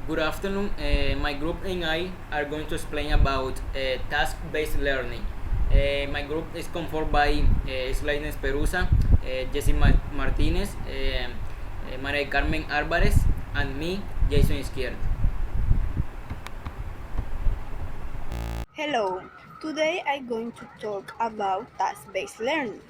Good afternoon. My group and I are going to explain about task-based learning. My group is conformed by Slaine Perusa, Jesse Martinez, Maria Carmen Álvarez, and me, Jason Izquierdo. Hello, today I'm going to talk about task-based learning.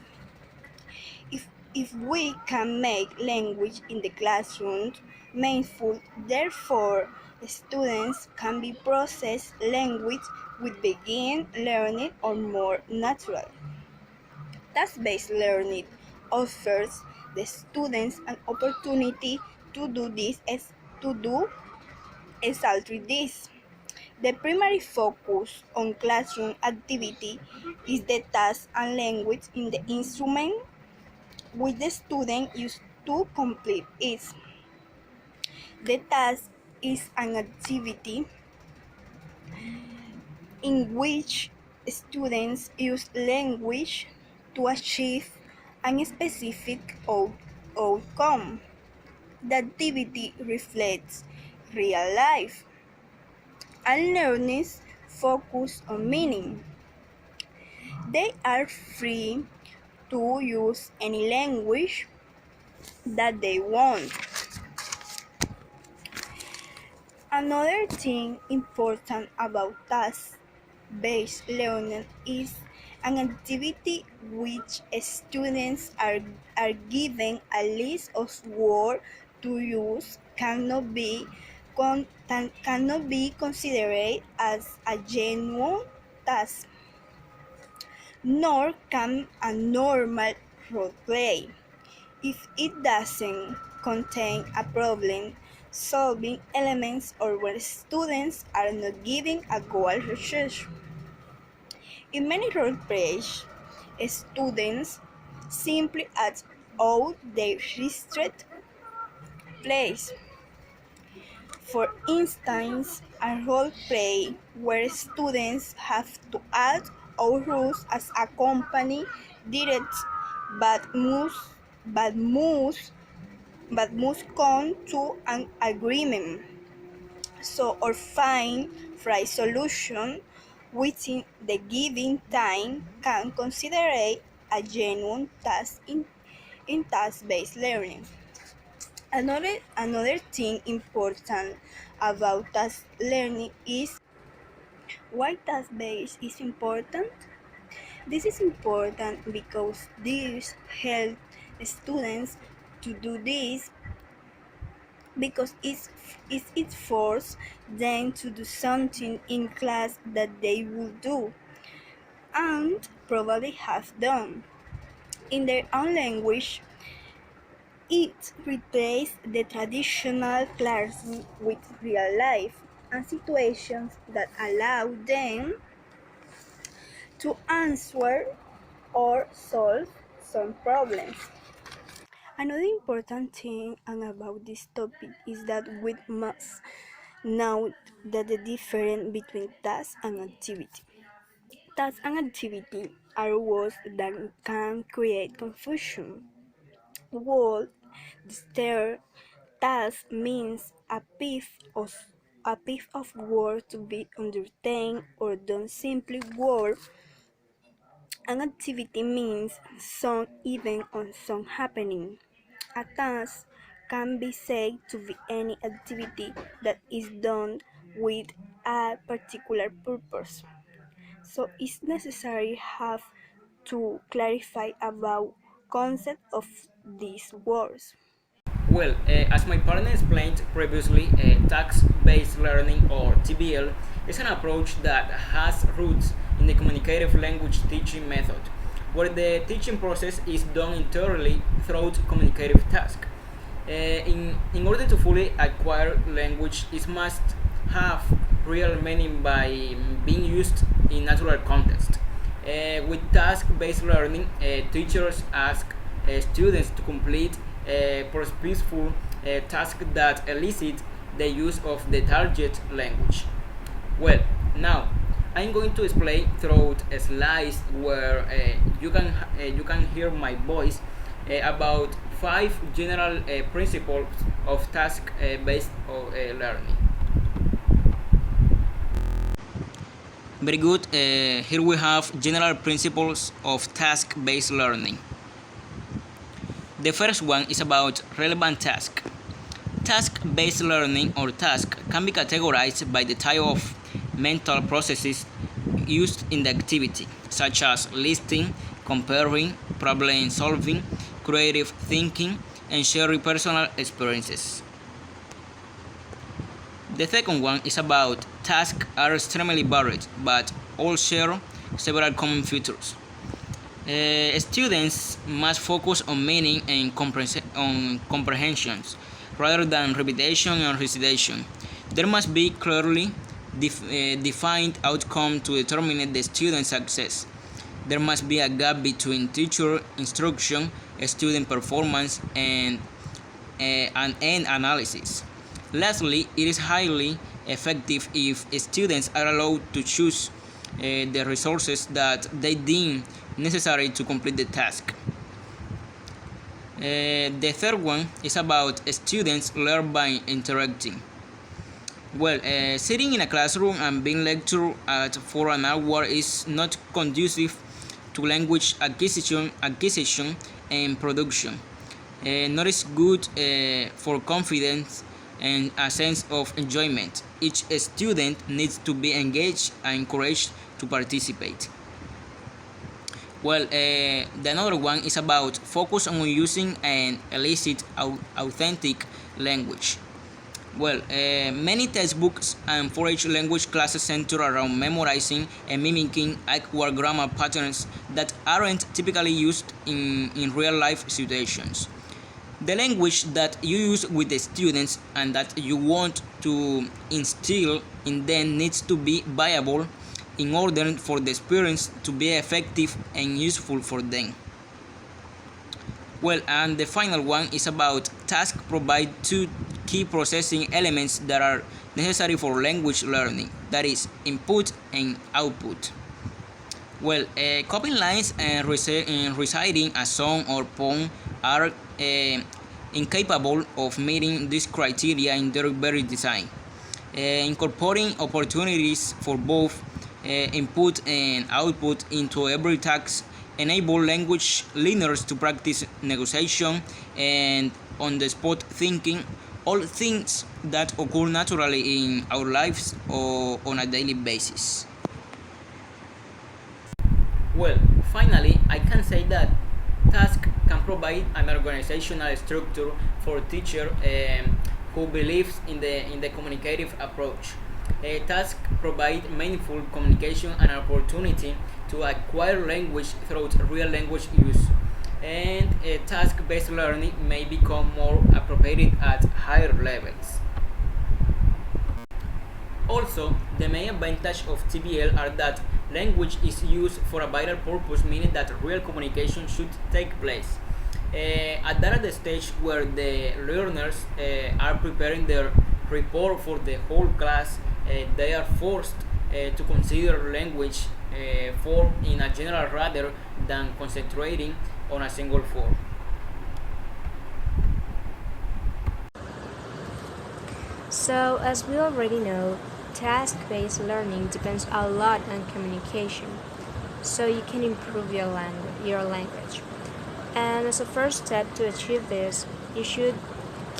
If we can make language in the classroom meaningful, therefore students can be process language with begin learning or more natural. Task-based learning offers the students an opportunity to do exactly this. The primary focus on classroom activity is the task and language in the instrument which the student use to complete it. The task is an activity in which students use language to achieve a specific outcome. The activity reflects real life and learners focus on meaning. They are free to use any language that they want. Another thing important about task-based learning is an activity which students are given a list of words to use cannot be considered as a genuine task, nor can a normal role play if it doesn't contain a problem solving elements or where students are not given a goal research. In many role plays, students simply act out their restricted plays. For instance, a role play where students have to act out rules as a company directs but must but must but must come to an agreement. So, or find right solution within the given time can consider a genuine task in task-based learning. Another thing important about task learning is why task-based is important. This is important because this helps students to do this because it forces them to do something in class that they would do and probably have done in their own language. It replaces the traditional classroom with real life and situations that allow them to answer or solve some problems. Another important thing about this topic is that we must note that the difference between task and activity. Task and activity are words that can create confusion. Word there task means a piece of work to be undertaken or done simply work. An activity means some event or some happening. A task can be said to be any activity that is done with a particular purpose. So it's necessary have to clarify about concept of these words. Well, as my partner explained previously, task-based learning or TBL is an approach that has roots in the communicative language teaching method, where the teaching process is done entirely through communicative task. In order to fully acquire language, it must have real meaning by being used in natural context. With task-based learning, teachers ask students to complete purposeful tasks that elicit the use of the target language. Well, now I'm going to explain through a slide where you can hear my voice about five general principles of task-based learning. Very good. Here we have general principles of task-based learning. The first one is about relevant task. Task-based learning or task can be categorized by the type of mental processes used in the activity, such as listing, comparing, problem solving, creative thinking, and sharing personal experiences. The second one is about tasks are extremely varied, but all share several common features. Students must focus on meaning and comprehensions rather than repetition and recitation. There must be clearly defined outcome to determine the student's success. There must be a gap between teacher instruction, student performance, and an end analysis. Lastly, it is highly effective if students are allowed to choose the resources that they deem necessary to complete the task. The third one is about students learn by interacting. Well, sitting in a classroom and being lectured at for an hour is not conducive to language acquisition and production. Nor is good for confidence and a sense of enjoyment. Each student needs to be engaged and encouraged to participate. Well, the another one is about focus on using an illicit, authentic language. Well, many textbooks and foreign language classes center around memorizing and mimicking awkward grammar patterns that aren't typically used in real life situations. The language that you use with the students and that you want to instill in them needs to be viable in order for the experience to be effective and useful for them. Well, and the final one is about tasks provide two key processing elements that are necessary for language learning, that is, input and output. Well, copying lines and reciting a song or poem are incapable of meeting this criteria in their very design. Incorporating opportunities for both input and output into every task enable language learners to practice negotiation and on-the-spot thinking, all things that occur naturally in our lives or on a daily basis. Well, finally, I can say that task can provide an organizational structure for a teacher who believes in the communicative approach. A task provide meaningful communication and opportunity to acquire language through real language use. And task-based learning may become more appropriate at higher levels. Also, the main advantage of TBL are that language is used for a vital purpose, meaning that real communication should take place. At that stage where the learners are preparing their report for the whole class, they are forced to consider language form in a general rather than concentrating on a single form. So, as we already know, task-based learning depends a lot on communication, so you can improve your language. And as a first step to achieve this, you should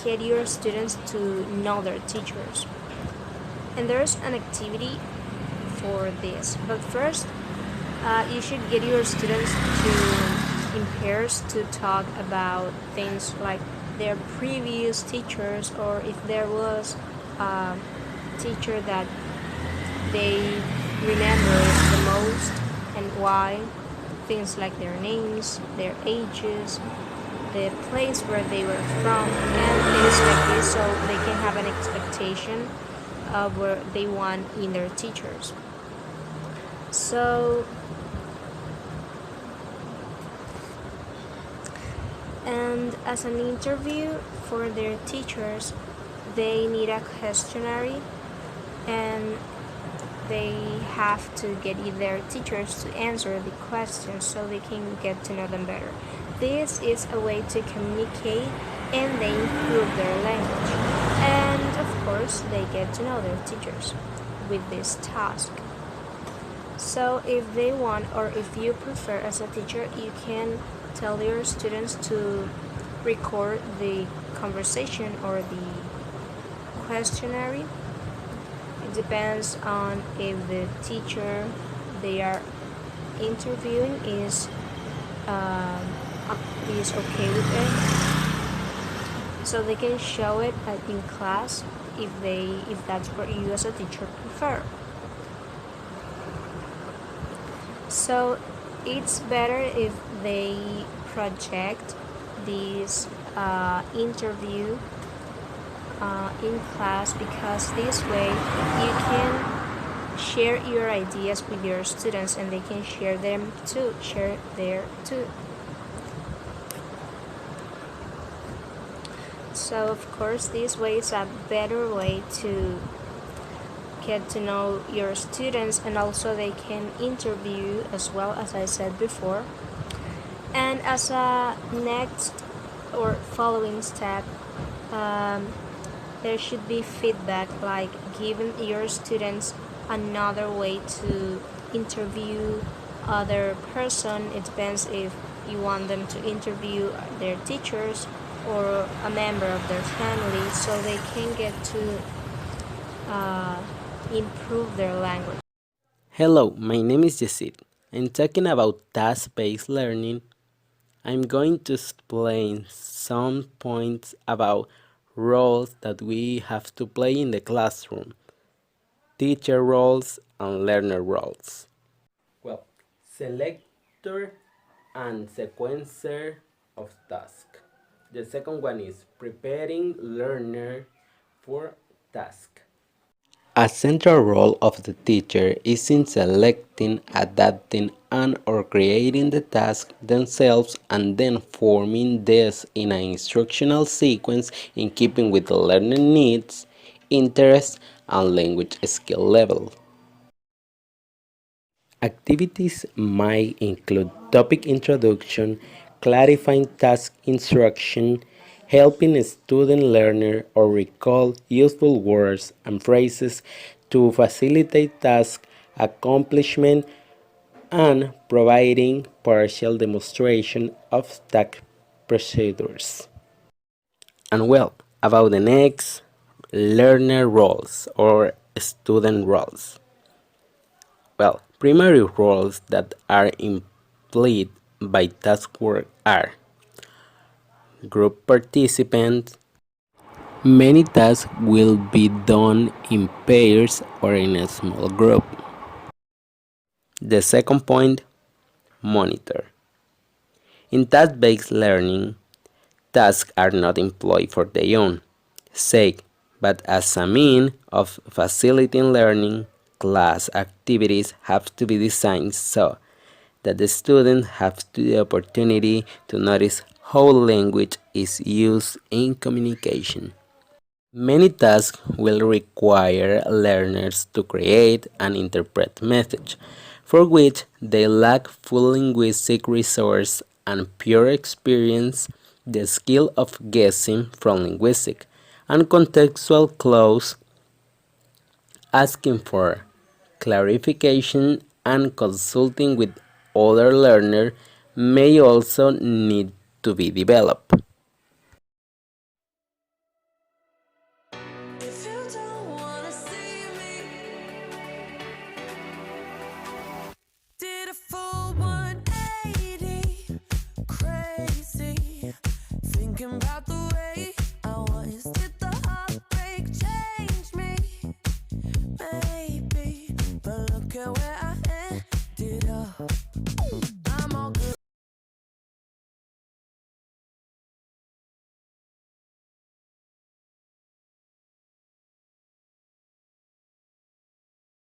get your students to know their teachers. And there's an activity for this. But first, you should get your students to in pairs to talk about things like their previous teachers, or if there was a teacher that they remember the most and why. Things like their names, their ages, the place where they were from, and things like this, so they can have an expectation of where they want in their teachers. So, and as an interview for their teachers, they need a questionnaire, and they have to get their teachers to answer the questions so they can get to know them better. This is a way to communicate and they improve their language. And of course, they get to know their teachers with this task. So if they want, or if you prefer as a teacher, you can tell your students to record the conversation or the questionnaire. It depends on if the teacher they are interviewing um, is okay with it, so they can show it in class if that's what you as a teacher prefer. So it's better if they project this interview in class, because this way you can share your ideas with your students and they can share their too. So of course this way is a better way to get to know your students, and also they can interview as well, as I said before. And as a next or following step, there should be feedback, like giving your students another way to interview other person. It depends if you want them to interview their teachers or a member of their family, so they can get to improve their language. Hello, my name is Yesid. I'm talking about task-based learning. I'm going to explain some points about roles that we have to play in the classroom, teacher roles and learner roles. Well, selector and sequencer of task. The second one is preparing learner for task. A central role of the teacher is in selecting, adapting, and/or creating the tasks themselves, and then forming these in an instructional sequence in keeping with the learner needs, interests, and language skill level. Activities might include topic introduction, clarifying task instruction, helping a student learner or recall useful words and phrases to facilitate task accomplishment, and providing partial demonstration of task procedures. And well, about the next, learner roles or student roles. Well, primary roles that are implied by task work are group participant. Many tasks will be done in pairs or in a small group. The second point, monitor. In task-based learning, tasks are not employed for their own sake, but as a means of facilitating learning. Class activities have to be designed so that the students have the opportunity to notice how language is used in communication. Many tasks will require learners to create and interpret message, for which they lack full linguistic resource and pure experience, the skill of guessing from linguistic and contextual clues, asking for clarification, and consulting with other learners may also need to be developed.